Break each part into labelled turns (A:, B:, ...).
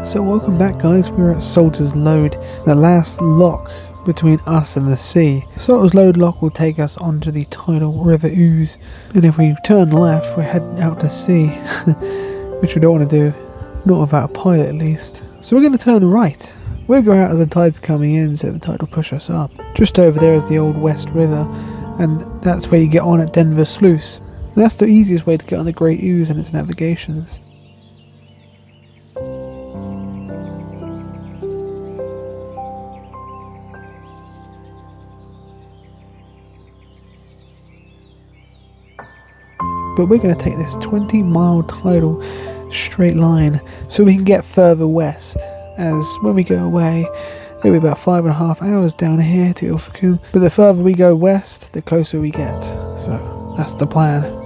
A: So welcome back guys, we're at Salter's Lode, the last lock between us and the sea. Salter's Lode lock will take us onto the tidal river Ouse, and if we turn left we're heading out to sea, which we don't want to do, not without a pilot at least. So we're going to turn right. We'll go out as the tide's coming in so the tide will push us up. Just over there is the old West River, and that's where you get on at Denver Sluice. And that's the easiest way to get on the Great Ouse and its navigations. But we're going to take this 20-mile tidal straight line so we can get further west, as when we go away it'll be about 5.5 hours down here to Ilfracombe, but the further we go west the closer we get, so that's the plan.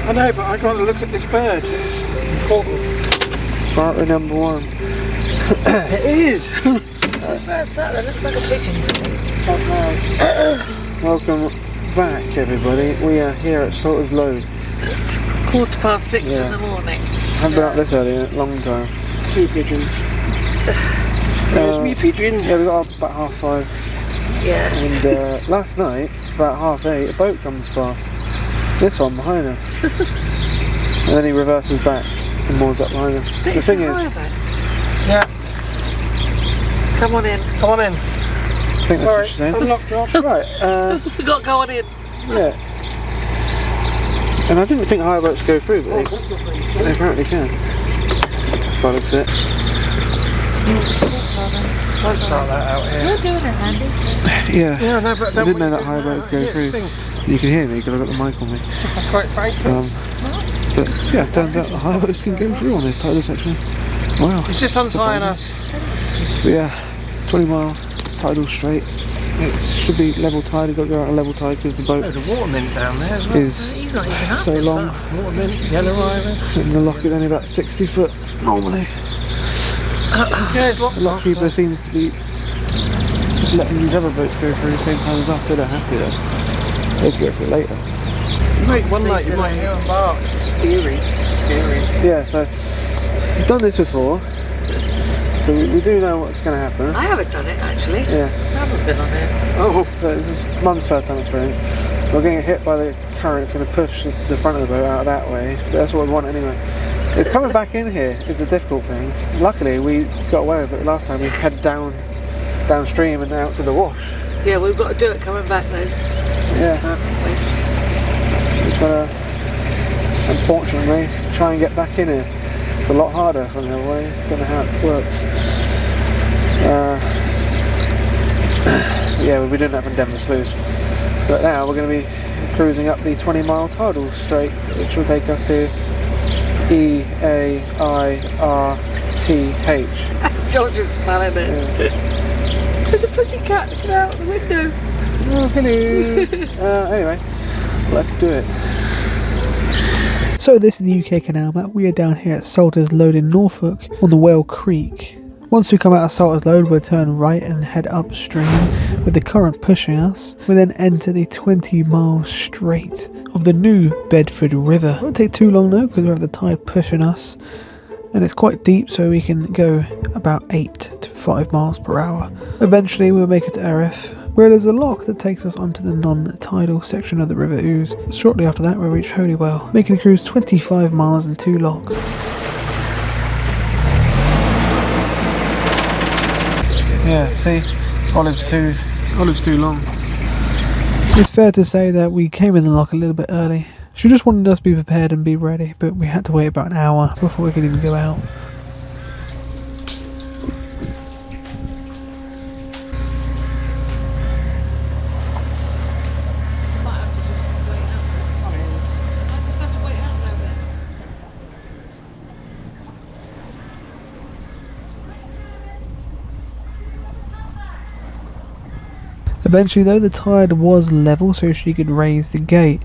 B: I know, but I got to look at this bird. It's important.
A: Bartley number 1.
B: It is!
C: What's that? That looks like a pigeon to me.
A: Welcome back everybody, we are here at Salter's Lode.
C: It's 6:15 in the morning.
A: I haven't been out this early in a long time.
B: 2 pigeons. There's me pigeon.
A: Yeah, we got up about 5:30.
C: Yeah.
A: And last night, about 8:30, a boat comes past. This one behind us. And then he reverses back and moors up behind us.
C: But
A: The thing is,
B: Yeah,
C: come on in.
B: come on in.
A: I think that's what
B: Sorry,
A: she's saying.
B: I'm locked off.
A: Right,
C: We got to go on in.
A: yeah. And I didn't think hire boats go through, but
B: That's not really
A: they
B: safe.
A: apparently can. By the looks of it.
B: Don't start that out here.
C: You're doing it, Andy.
A: Yeah.
B: Yeah, no, but
A: I didn't know that hire boat could go
B: yeah,
A: through.
B: It stinks.
A: You can hear me because I've got the mic on me.
B: Quite frankly.
A: But yeah, it turns out the hire boats can go through on this tidal section. Wow.
B: It's just untying us.
A: But yeah, 20-mile tidal straight. It should be level tide. You've got to go out on level tide because the boat
B: There's a water mint down there as well.
A: is
C: He's not even up.
A: so
C: is
A: long.
C: that?
B: Water mint, yellow iris.
A: And the lock is only about 60 foot normally.
B: Yeah, it's locked
A: A lot of
B: off.
A: people seems to be letting these other boats go through the same time as us. They don't have to though. They can go through it later.
B: Mate, one night you might hear them bark. It's eerie. Scary.
A: Yeah, so we've done this before. So we do know what's going to happen.
C: I haven't done it actually.
A: Yeah.
C: I haven't been on it.
A: Oh, so this is Mum's first time experience. We're getting hit by the current. It's going to push the front of the boat out that way. But that's what we want anyway. It's coming back in here is the difficult thing. Luckily, we got away with it last time. We headed downstream and out to the wash.
C: Yeah, we've got to do it coming back though. This time, haven't
A: We've got to, unfortunately, try and get back in here. It's a lot harder from the other way. Don't know how it works. Yeah, we'll be doing that from Denver Sluice. But now we're going to be cruising up the 20-mile tidal straight, which will take us to Earith.
C: we? George is spelling it.
A: Yeah.
C: There's a pussycat looking out the window.
A: Oh, hello. Anyway, let's do it. So this is the UK canal map. We are down here at Salter's Lode in Norfolk on the Whale Creek. Once we come out of Salter's Lode, we'll turn right and head upstream with the current pushing us. We then enter the 20-mile straight of the new Bedford River. It won't take too long though because we have the tide pushing us, and it's quite deep, so we can go about 8 to 5 miles per hour. Eventually we'll make it to Earith, where there's a lock that takes us onto the non-tidal section of the River Ouse. Shortly after that we'll reach Holywell, making a cruise 25 miles and 2 locks.
B: Yeah, see, olive's too long.
A: It's fair to say that we came in the lock a little bit early. She just wanted us to be prepared and be ready, but we had to wait about an hour before we could even go out. Eventually though, the tide was level so she could raise the gate,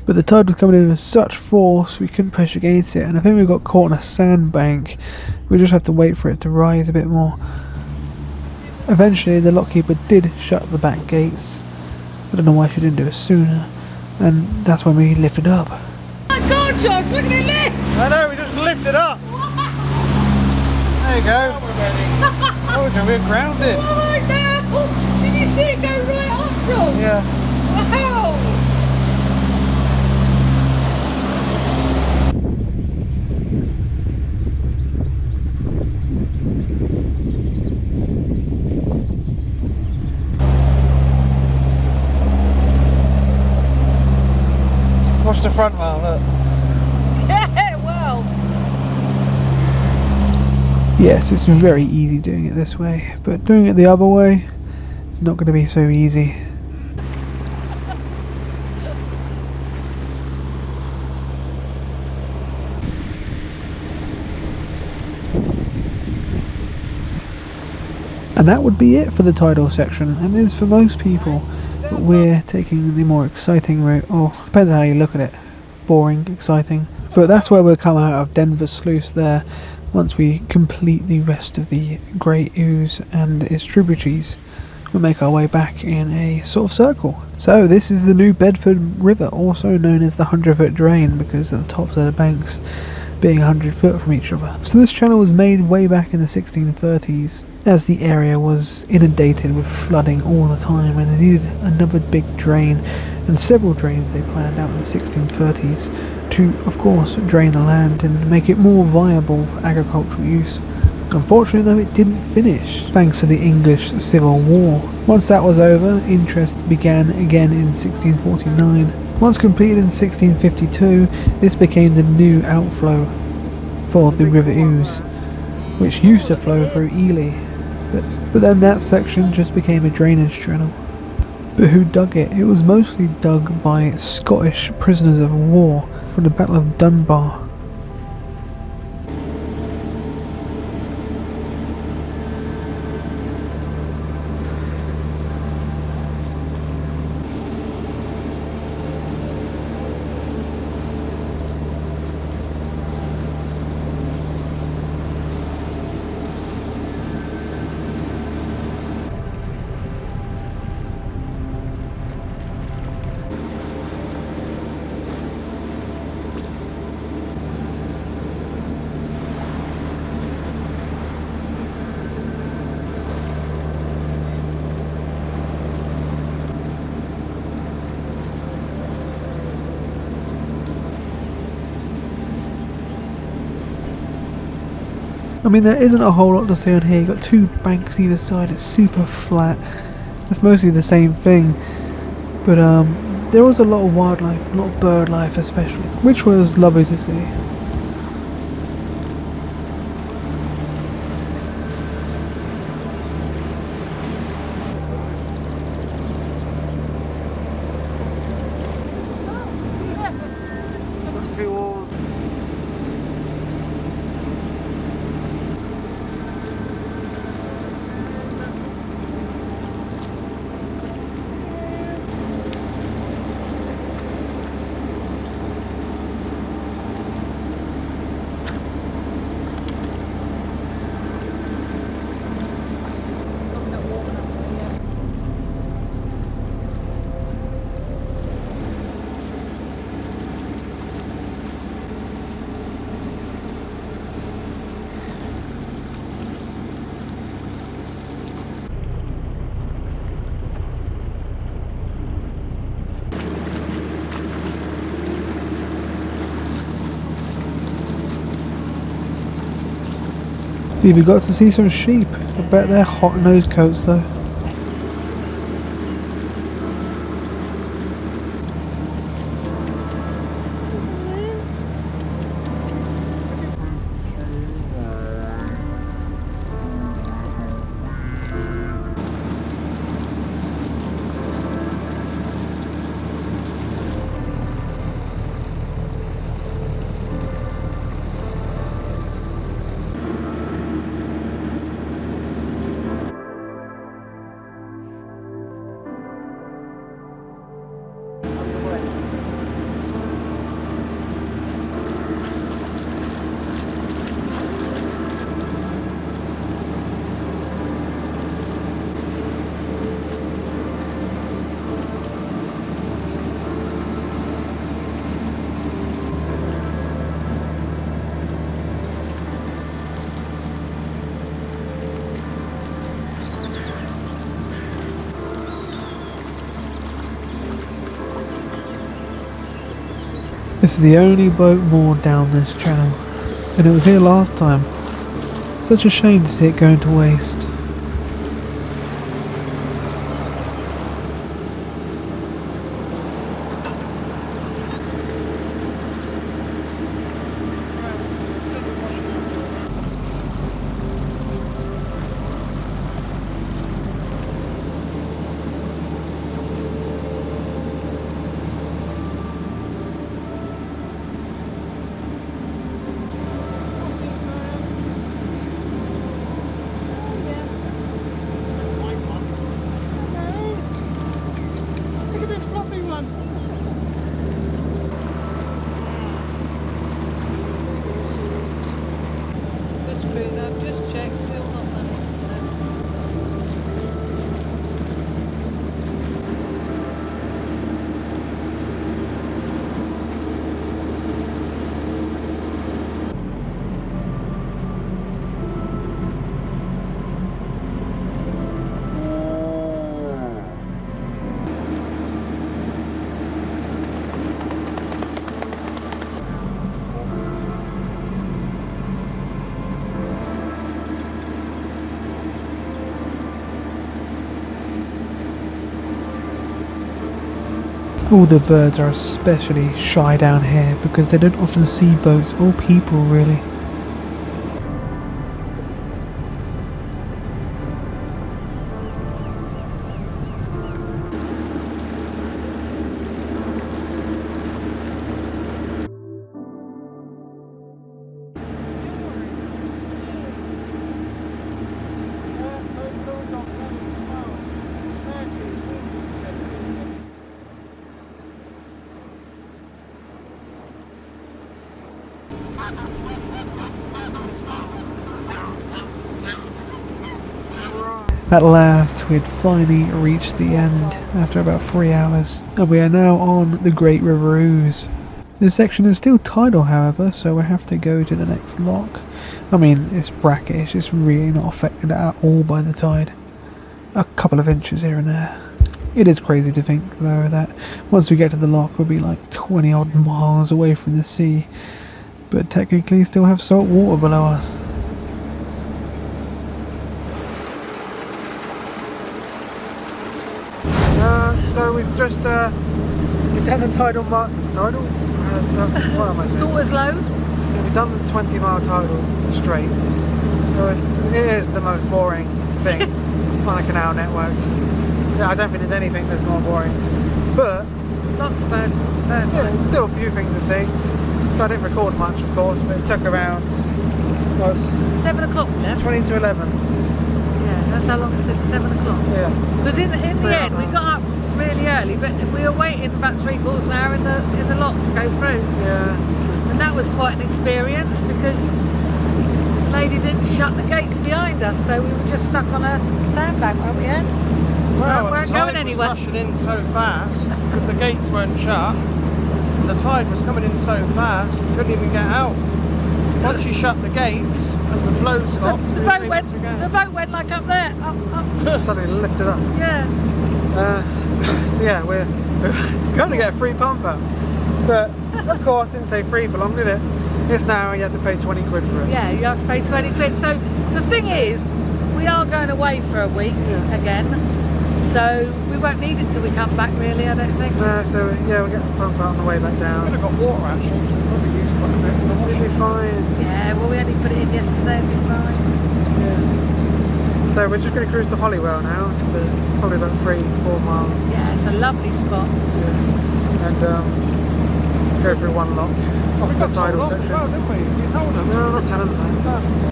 A: but the tide was coming in with such force we couldn't push against it, and I think we got caught on a sandbank. We just have to wait for it to rise a bit more. Eventually the lockkeeper did shut the back gates. I don't know why she didn't do it sooner, and that's when we lifted up.
C: Oh my God, George, look at it lift!
B: I know, we just lifted up. There you go. Oh, we're grounded.
C: Oh my God! Did you see it go right off, George?
B: Yeah.
C: Wow!
B: Watch the front wheel, look.
C: Yeah, wow!
A: Yes, it's very easy doing it this way, but doing it the other way, it's not going to be so easy. And that would be it for the tidal section, and is for most people, but we're taking the more exciting route, or depends on how you look at it, boring, exciting, but that's where we'll come out of Denver Sluice there, once we complete the rest of the Great Ouse and its tributaries. We'll make our way back in a sort of circle. So this is the New Bedford River, also known as the 100-foot drain, because of the tops of the banks being 100 foot from each other. So this channel was made way back in the 1630s, as the area was inundated with flooding all the time, and they needed another big drain, and several drains they planned out in the 1630s to, of course, drain the land and make it more viable for agricultural use. Unfortunately though, it didn't finish, thanks to the English Civil War. Once that was over, interest began again in 1649. Once completed in 1652, this became the new outflow for the River Ouse, which used to flow through Ely, but then that section just became a drainage channel. But who dug it? It was mostly dug by Scottish prisoners of war from the Battle of Dunbar. I mean, there isn't a whole lot to see on here. You've got two banks either side, it's super flat. It's mostly the same thing. But there was a lot of wildlife, a lot of bird life especially, which was lovely to see. Even got to see some sheep. I bet they're hot nose coats though. This is the only boat moored down this channel, and it was here last time. Such a shame to see it going to waste. All the birds are especially shy down here because they don't often see boats or people really. At last, we had finally reached the end after about 3 hours, and we are now on the Great River Ouse. This section is still tidal, however, so we have to go to the next lock. I mean, it's brackish, it's really not affected at all by the tide. A couple of inches here and there. It is crazy to think, though, that once we get to the lock, we'll be like 20 odd miles away from the sea, but technically still have salt water below us.
B: So we've just we've done the tidal? What am I saying?
C: Salters Lode.
B: Yeah, we've done the 20-mile tidal straight. So it is the most boring thing on a canal network. Yeah, I don't think there's anything that's more boring. But
C: Lots of birds.
B: yeah, there's still a few things to see. So I didn't record much, of course, but it took around
C: 7 o'clock we left.
B: 20 to 11.
C: Yeah, that's how long it took. 7 o'clock.
B: Yeah.
C: Because in the end, we got up really early, but we were waiting about 3/4 an hour in the lock to go through.
B: Yeah.
C: And that was quite an experience because the lady didn't shut the gates behind us, so we were just stuck on a sandbank, weren't we, Ed?
B: Well,
C: we weren't
B: the tide
C: going anywhere.
B: was rushing in so fast because the gates weren't shut. The tide was coming in so fast, we couldn't even get out. Once you shut the gates and the flow stopped,
C: The boat went like up there, up.
B: suddenly lifted up.
C: Yeah.
B: So yeah, we're going to get a free pump out. But of course, didn't say free for long, did it? It's now you have to pay 20 quid for it.
C: Yeah, you have to pay 20 quid. So the thing is, we are going away for a week again, so we won't need it till we come back really, I don't think.
B: No, so yeah, we'll get the pump out on the way back down.
D: I've got water actually, so we'll probably use quite a bit.
B: It'll be fine.
C: Yeah, well we only put it in yesterday, it'll be fine.
B: Yeah. So we're just going to cruise to Holywell now, so probably about 3-4 miles.
C: Yeah, it's a lovely spot.
B: Yeah. And go through one lock off the tidal section.
D: Well, didn't we? You told them.
B: No, I'm not telling them that.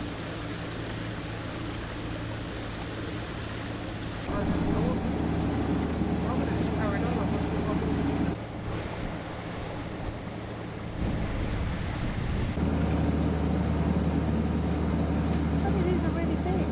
C: Some of these are really big.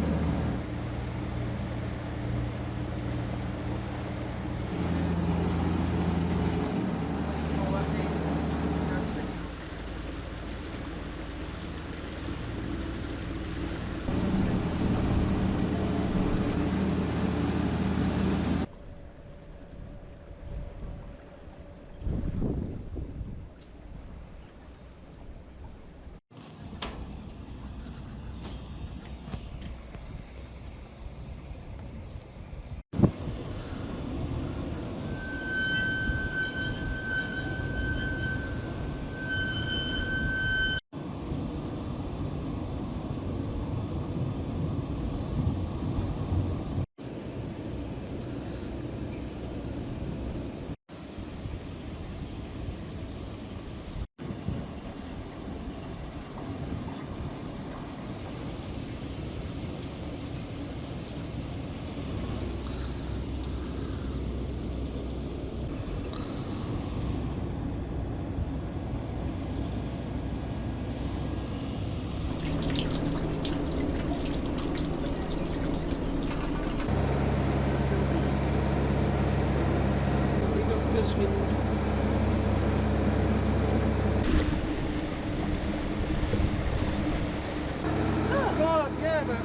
D: God, yeah, but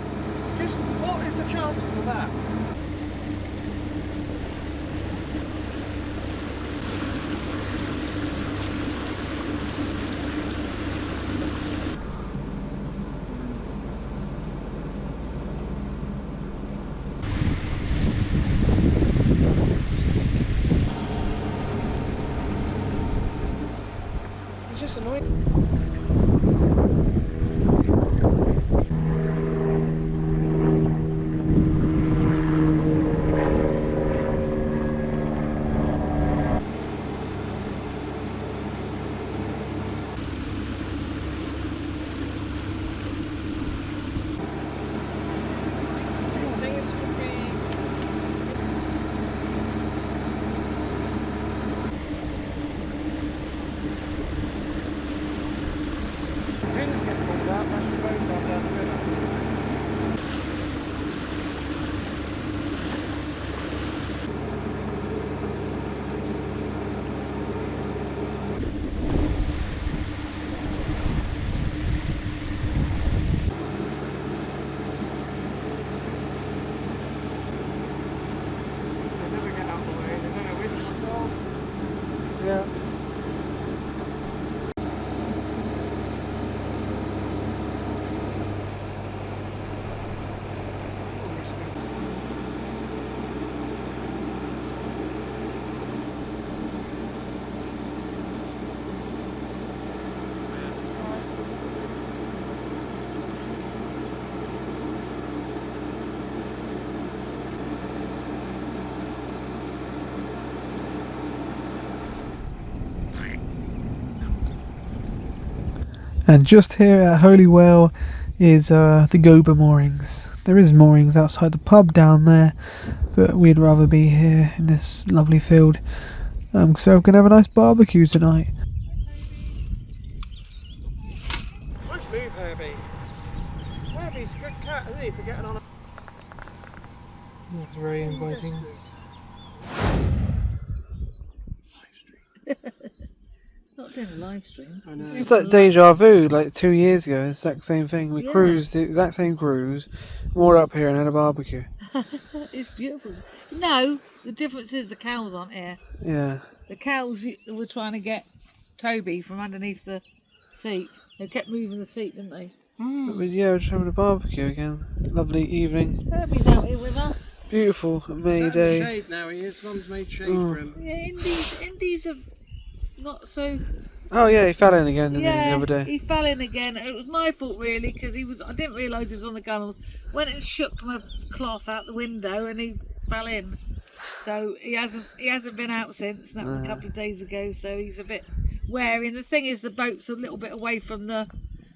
D: just what is the chances of that? It's just annoying. Things would be. Pins get pulled out, that's the road gone down the river. They never get out of the way, they don't know which one's gone.
B: Yeah. And just here at Holywell is the Gober moorings. There is moorings outside the pub down there, but we'd rather be here in this lovely field. So we can have a nice barbecue tonight.
D: Nice move, Herbie. Herbie's a good cat, isn't he, for getting on a...
B: That's very inviting.
C: Not doing a live stream.
D: I know.
B: It's like deja vu, like 2 years ago, exact same thing. We cruised, the exact same cruise, moored up here and had a barbecue.
C: It's beautiful. No, the difference is the cows aren't here.
B: Yeah.
C: The cows were trying to get Toby from underneath the seat. They kept moving the seat, didn't they?
B: But yeah, we're just having a barbecue again. Lovely evening.
C: Herbie's out here with us.
B: Beautiful May
D: Sam's
B: day.
D: shade now, he is. Mum's made shade for him.
C: Yeah, Indies have not so.
B: Oh yeah, he fell in again, didn't he,
C: Yeah,
B: the other day?
C: he fell in again. It was my fault really because I didn't realise he was on the gunnels. Went and shook my cloth out the window and he fell in. So he hasn't been out since. And that was a couple of days ago. So he's a bit wary. And the thing is, the boat's a little bit away from the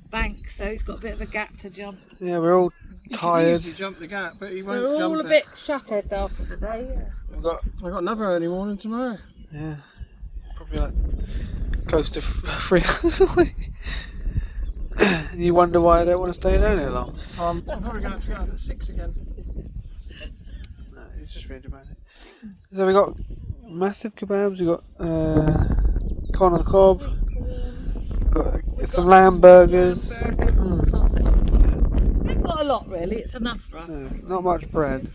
C: bank, so he's got a bit of a gap to jump.
B: Yeah, we're all tired.
D: He jump the gap, but he won't
C: We're
D: jump
C: all a
D: it.
C: bit shattered after the day. Yeah.
B: We've got
D: I've got another early morning tomorrow.
B: yeah, probably like close to 3 hours away. And you wonder why I don't want to stay down here long.
D: So I'm probably going to have to go up at 6 again.
B: No, it's just read about it. So we got massive kebabs. We got corn on the cob. Got some lamb burgers.
C: Burgers and sausages. We haven't got a lot really. It's enough for us.
B: No, not much bread.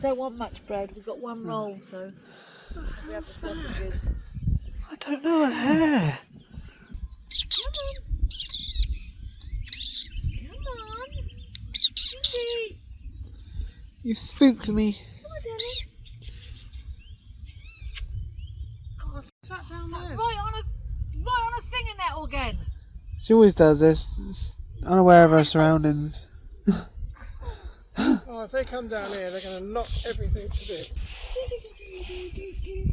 C: Don't want much bread. We've got one roll, so we have the sausages.
B: I don't know a hair.
C: Come on. Indy.
B: You spooked me.
C: Come on, Danny. God,
D: Sat down there.
C: right on a stinging nettle again.
B: She always does this, unaware of her surroundings.
D: Oh, if they come down here, they're going to knock everything to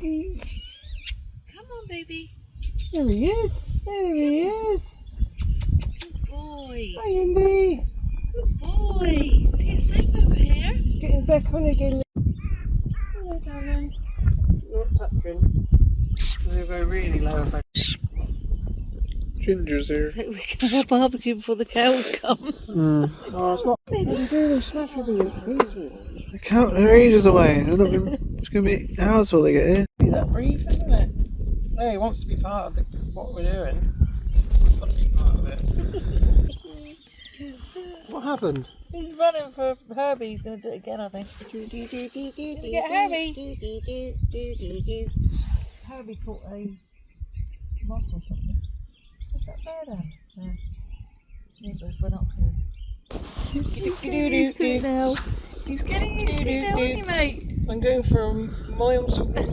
D: bits.
C: Come on, baby.
B: There he is. There he is.
C: Good boy.
B: Hi, Indy.
C: Good boy. Is he asleep over here?
D: He's getting back on again. Hello, darling. Not touching. They go really low if I...
B: Ginger's here.
C: So we can have a barbecue before the cows come.
D: Oh, it's not... They're really smash everything in pieces.
B: They're ages away. They're not gonna, it's going to be hours before they get here.
D: Be that brief, isn't it? No, he wants to be part of what we're doing. He's got to be part of it. What happened?
C: He's running for Herbie. He's going to do it again, I think. Get Herbie. Herbie caught a moth or something. What's that there then? No. Yeah, those binoculars. He's getting used to it now. He's getting used to it now, isn't he, mate?
D: I'm going for miles away.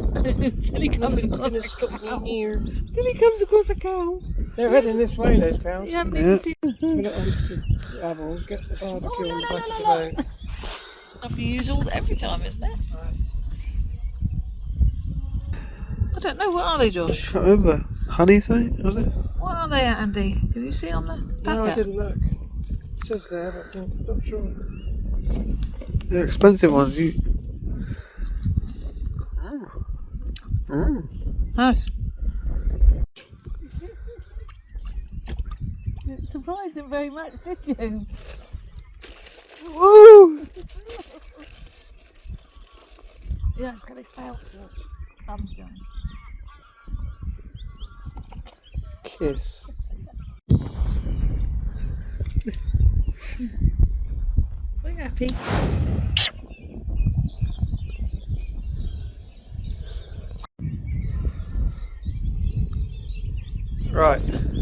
C: Till he comes
D: Nothing's
C: across
D: going
C: a
D: to stop
C: cow.
D: me near.
C: Till he comes across a cow.
D: They're heading this way, those cows.
C: You haven't even seen
D: Put it on the gravel, get the barbecue on the back of the boat.
C: stuff you use every time, isn't it? I don't know. What are they, Josh?
B: Can't remember. Honey something, was it?
C: What are they, Andy? Can you see on the packet?
D: No, I didn't look. It says there, but I'm not sure.
B: They're expensive ones.
C: Nice. It surprised him very much, did you?
B: Woo!
C: Yeah, it's got a cloud. Thumbs down.
B: Kiss.
C: We're happy.
B: Right,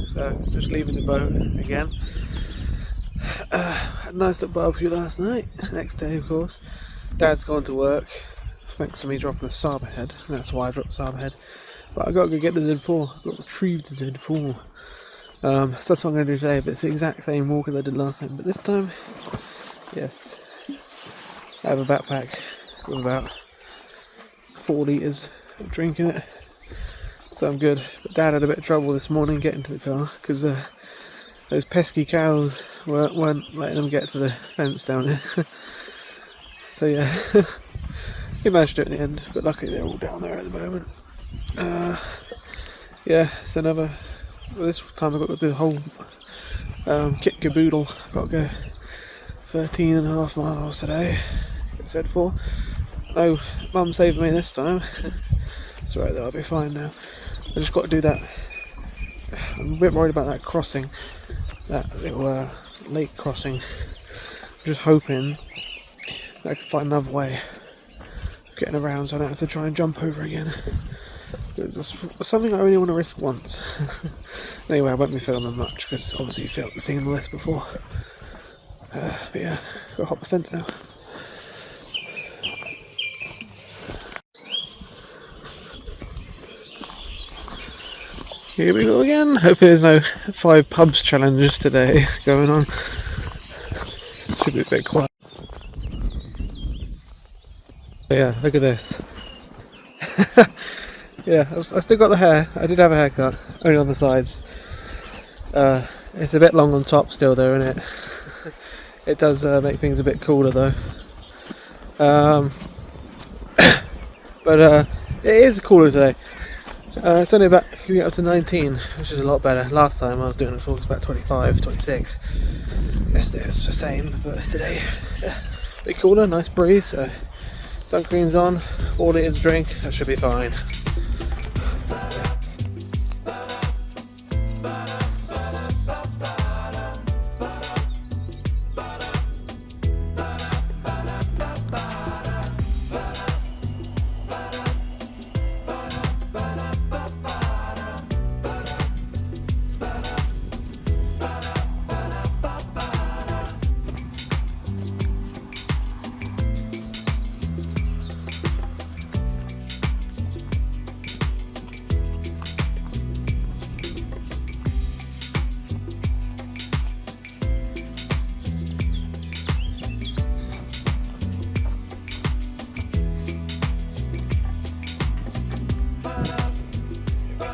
B: so just leaving the boat again. Had a nice little barbecue last night. Next day, of course, Dad's gone to work. Thanks for me dropping the Sabre head. That's why I dropped the Sabre head. But I got to go get the Z4. I've got to retrieve the Z4. So that's what I'm going to do today. But it's the exact same walk as I did last time. But this time, yes, I have a backpack with about 4 litres of drink in it. So I'm good. But Dad had a bit of trouble this morning getting to the car because those pesky cows weren't letting him get to the fence down here. So yeah, he managed to do it in the end, but luckily they're all down there at the moment. Yeah, it's another. Well, this time I've got to do the whole kit caboodle. I've got to go 13.5 miles today. It said 4. No, Mum saved me this time. It's alright though, I'll be fine now. I just got to do that. I'm a bit worried about that crossing, that little lake crossing. I'm just hoping that I can find another way of getting around so I don't have to try and jump over again. It's something I only want to risk once. Anyway, I won't be filming much because obviously you've seen the list before. But yeah, gotta hop the fence now. Here we go again. Hopefully there's no 5 pubs challenge today going on. Should be a bit quiet. But yeah, look at this. Yeah, I still got the hair. I did have a haircut, only on the sides. It's a bit long on top still though, isn't it? It does make things a bit cooler though. But it is cooler today. It's only about getting up to 19, which is a lot better. Last time I was doing it, it was about 25, 26. Yesterday it was the same, but today, yeah, a bit cooler, nice breeze. So sun cream's on, 4 litres drink, that should be fine.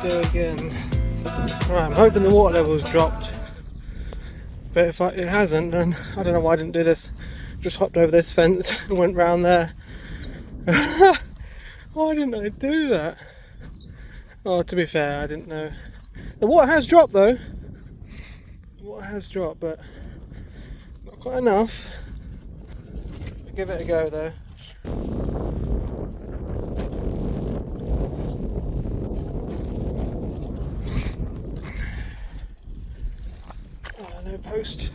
B: Go again. Right, I'm hoping the water level's dropped, but if it hasn't, then I don't know why I didn't do this. Just hopped over this fence and went round there. Why didn't I do that? Oh, to be fair, I didn't know. The water has dropped though. The water has dropped, but not quite enough. I'll give it a go though. No post.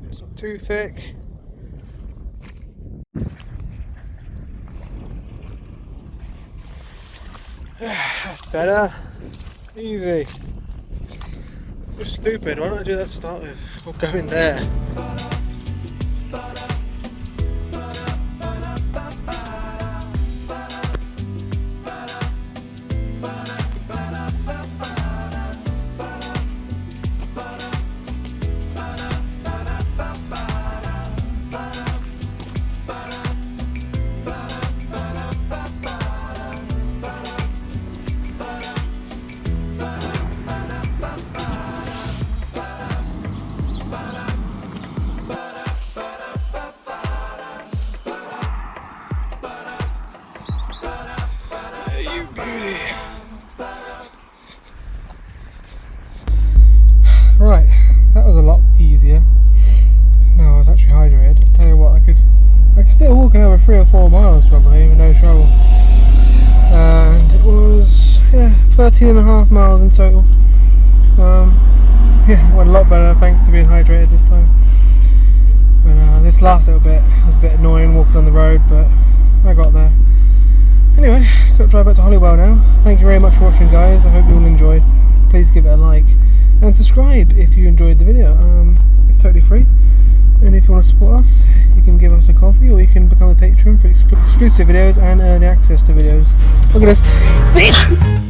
B: It's not too thick. That's better. Easy. So stupid. Why don't I do that to start with? We'll go in there. You beauty. Right, that was a lot easier. No, I was actually hydrated. I'll tell you what, I could still walk another 3 or 4 miles probably with no trouble. And it was 13.5 miles in total. Yeah, it went a lot better thanks to being hydrated this time. But this last little bit was a bit annoying walking on the road, but I got there. Anyway, got to drive back to Holywell now. Thank you very much for watching, guys. I hope you all enjoyed. Please give it a like and subscribe if you enjoyed the video. It's totally free, and if you want to support us, you can give us a coffee or you can become a patron for exclusive videos and early access to videos. Look at this.